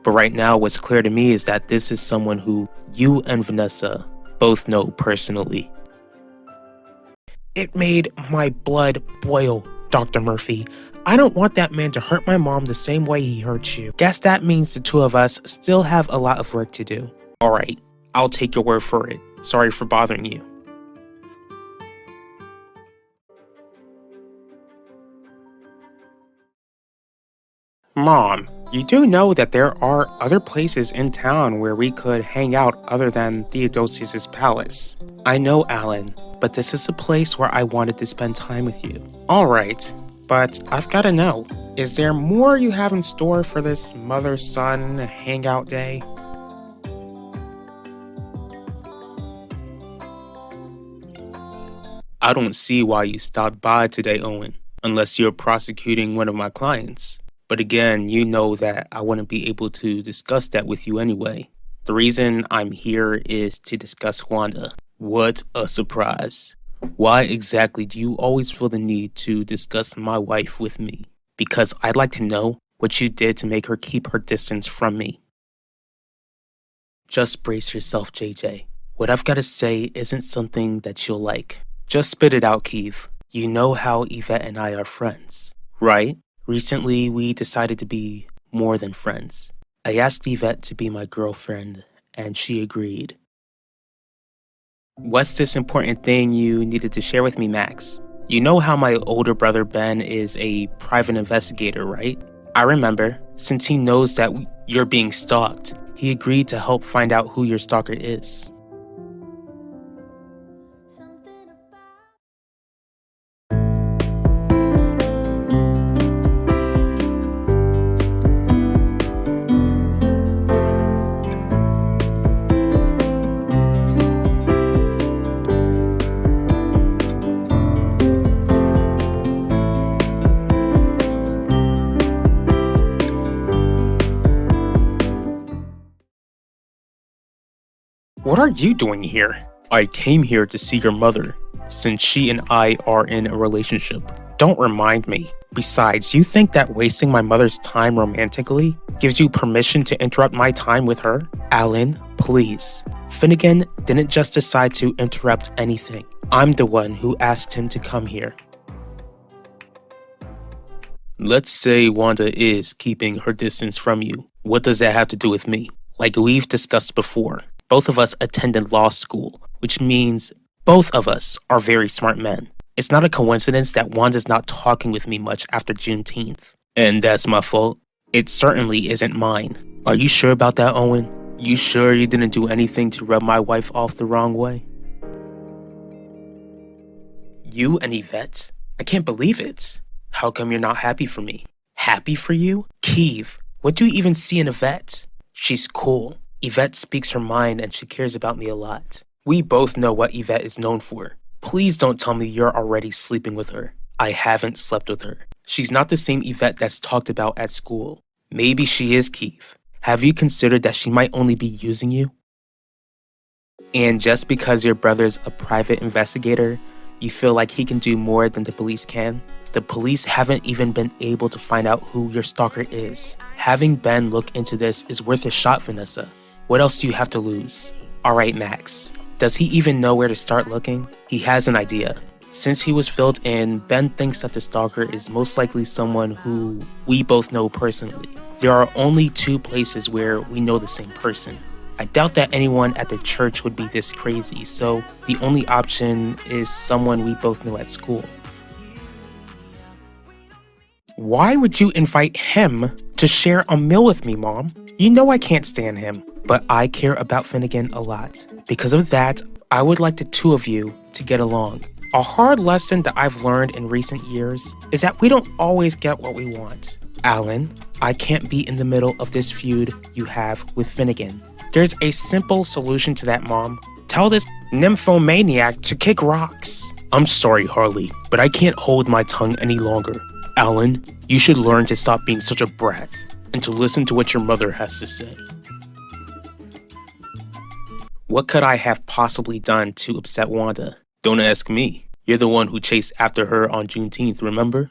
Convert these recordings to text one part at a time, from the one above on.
But right now, what's clear to me is that this is someone who you and Vanessa both know personally. It made my blood boil, Dr. Murphy. I don't want that man to hurt my mom the same way he hurt you. Guess that means the two of us still have a lot of work to do. Alright, I'll take your word for it. Sorry for bothering you. Mom, you do know that there are other places in town where we could hang out other than Theodosius's palace. I know, Alan, but this is a place where I wanted to spend time with you. Alright, but I've gotta know, is there more you have in store for this mother-son hangout day? I don't see why you stopped by today, Owen, unless you're prosecuting one of my clients. But again, you know that I wouldn't be able to discuss that with you anyway. The reason I'm here is to discuss Wanda. What a surprise. Why exactly do you always feel the need to discuss my wife with me? Because I'd like to know what you did to make her keep her distance from me. Just brace yourself, JJ. What I've got to say isn't something that you'll like. Just spit it out, Keeve. You know how Yvette and I are friends, right? Recently, we decided to be more than friends. I asked Yvette to be my girlfriend, and she agreed. What's this important thing you needed to share with me, Max? You know how my older brother Ben is a private investigator, right? I remember. Since he knows that you're being stalked, he agreed to help find out who your stalker is. What are you doing here? I came here to see your mother, since she and I are in a relationship. Don't remind me. Besides, you think that wasting my mother's time romantically gives you permission to interrupt my time with her? Alan, please. Finnegan didn't just decide to interrupt anything. I'm the one who asked him to come here. Let's say Wanda is keeping her distance from you. What does that have to do with me? Like we've discussed before, both of us attended law school, which means both of us are very smart men. It's not a coincidence that Wanda's not talking with me much after Juneteenth. And that's my fault? It certainly isn't mine. Are you sure about that, Owen? You sure you didn't do anything to rub my wife off the wrong way? You and Yvette? I can't believe it. How come you're not happy for me? Happy for you? Keeve, what do you even see in Yvette? She's cool. Yvette speaks her mind and she cares about me a lot. We both know what Yvette is known for. Please don't tell me you're already sleeping with her. I haven't slept with her. She's not the same Yvette that's talked about at school. Maybe she is, Keeve. Have you considered that she might only be using you? And just because your brother's a private investigator, you feel like he can do more than the police can? The police haven't even been able to find out who your stalker is. Having Ben look into this is worth a shot, Vanessa. What else do you have to lose? Alright, Max. Does he even know where to start looking? He has an idea. Since he was filled in, Ben thinks that the stalker is most likely someone who we both know personally. There are only 2 places where we know the same person. I doubt that anyone at the church would be this crazy, so the only option is someone we both know at school. Why would you invite him to share a meal with me, Mom? You know I can't stand him, but I care about Finnegan a lot. Because of that, I would like the 2 of you to get along. A hard lesson that I've learned in recent years is that we don't always get what we want. Alan, I can't be in the middle of this feud you have with Finnegan. There's a simple solution to that, Mom. Tell this nymphomaniac to kick rocks. I'm sorry, Harley, but I can't hold my tongue any longer. Alan, you should learn to stop being such a brat and to listen to what your mother has to say. What could I have possibly done to upset Wanda? Don't ask me. You're the one who chased after her on Juneteenth, remember?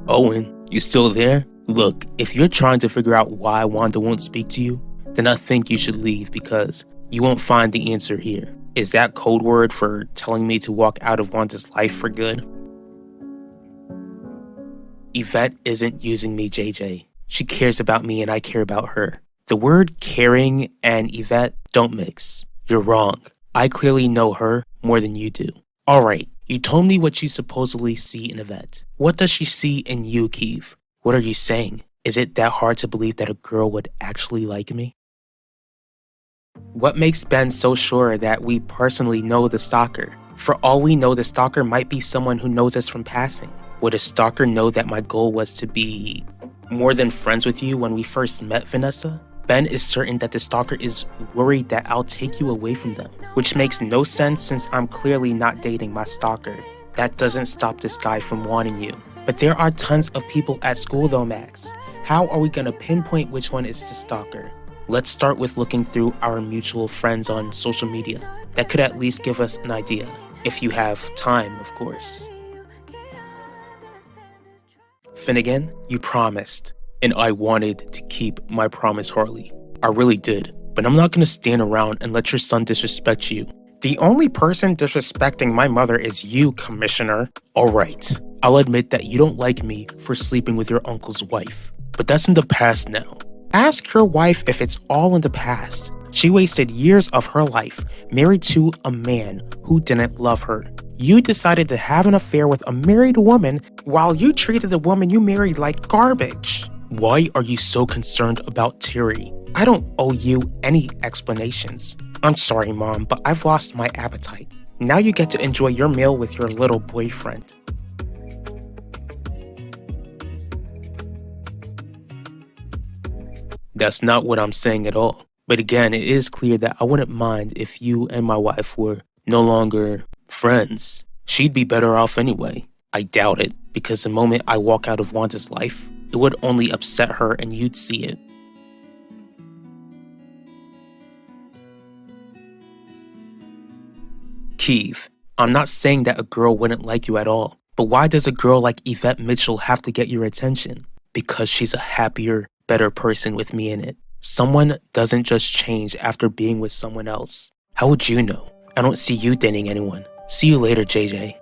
Owen, you still there? Look, if you're trying to figure out why Wanda won't speak to you, then I think you should leave because you won't find the answer here. Is that code word for telling me to walk out of Wanda's life for good? Yvette isn't using me, JJ. She cares about me and I care about her. The word caring and Yvette don't mix. You're wrong. I clearly know her more than you do. Alright, you told me what you supposedly see in Yvette. What does she see in you, Keith? What are you saying? Is it that hard to believe that a girl would actually like me? What makes Ben so sure that we personally know the stalker? For all we know, the stalker might be someone who knows us from passing. Would a stalker know that my goal was to be more than friends with you when we first met, Vanessa? Ben is certain that the stalker is worried that I'll take you away from them, which makes no sense since I'm clearly not dating my stalker. That doesn't stop this guy from wanting you. But there are tons of people at school though, Max. How are we gonna pinpoint which one is the stalker? Let's start with looking through our mutual friends on social media. That could at least give us an idea. If you have time, of course. Finnegan, you promised. And I wanted to keep my promise, Harley. I really did. But I'm not gonna stand around and let your son disrespect you. The only person disrespecting my mother is you, Commissioner. Alright, I'll admit that you don't like me for sleeping with your uncle's wife. But that's in the past now. Ask your wife if it's all in the past. She wasted years of her life married to a man who didn't love her. You decided to have an affair with a married woman while you treated the woman you married like garbage. Why are you so concerned about Terry? I don't owe you any explanations. I'm sorry, Mom, but I've lost my appetite. Now you get to enjoy your meal with your little boyfriend. That's not what I'm saying at all. But again, it is clear that I wouldn't mind if you and my wife were no longer friends. She'd be better off anyway. I doubt it, because the moment I walk out of Wanda's life, it would only upset her and you'd see it. Keith, I'm not saying that a girl wouldn't like you at all, but why does a girl like Yvette Mitchell have to get your attention? Because she's a happier, better person with me in it. Someone doesn't just change after being with someone else. How would you know? I don't see you dating anyone. See you later, JJ.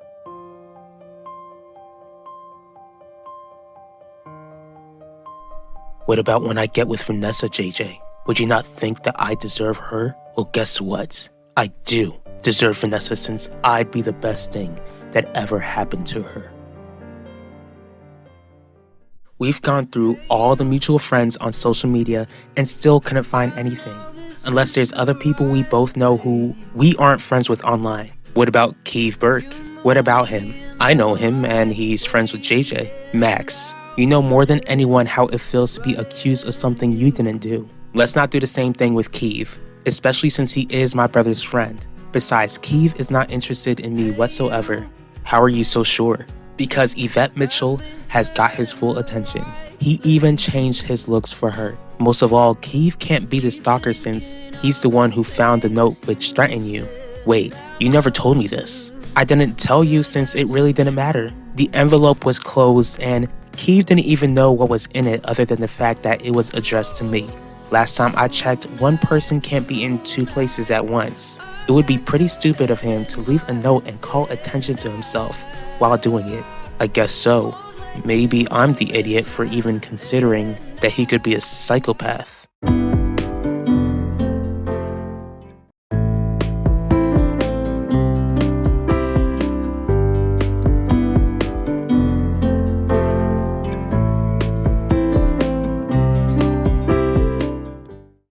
What about when I get with Vanessa, JJ? Would you not think that I deserve her? Well, guess what? I do deserve Vanessa since I'd be the best thing that ever happened to her. We've gone through all the mutual friends on social media and still couldn't find anything. Unless there's other people we both know who we aren't friends with online. What about Keith Burke? What about him? I know him and he's friends with JJ. Max, you know more than anyone how it feels to be accused of something you didn't do. Let's not do the same thing with Keith, especially since he is my brother's friend. Besides, Keith is not interested in me whatsoever. How are you so sure? Because Yvette Mitchell has got his full attention. He even changed his looks for her. Most of all, Keith can't be the stalker since he's the one who found the note which threatened you. Wait, you never told me this. I didn't tell you since it really didn't matter. The envelope was closed and Keith didn't even know what was in it other than the fact that it was addressed to me. Last time I checked, one person can't be in two places at once. It would be pretty stupid of him to leave a note and call attention to himself while doing it. I guess so. Maybe I'm the idiot for even considering that he could be a psychopath.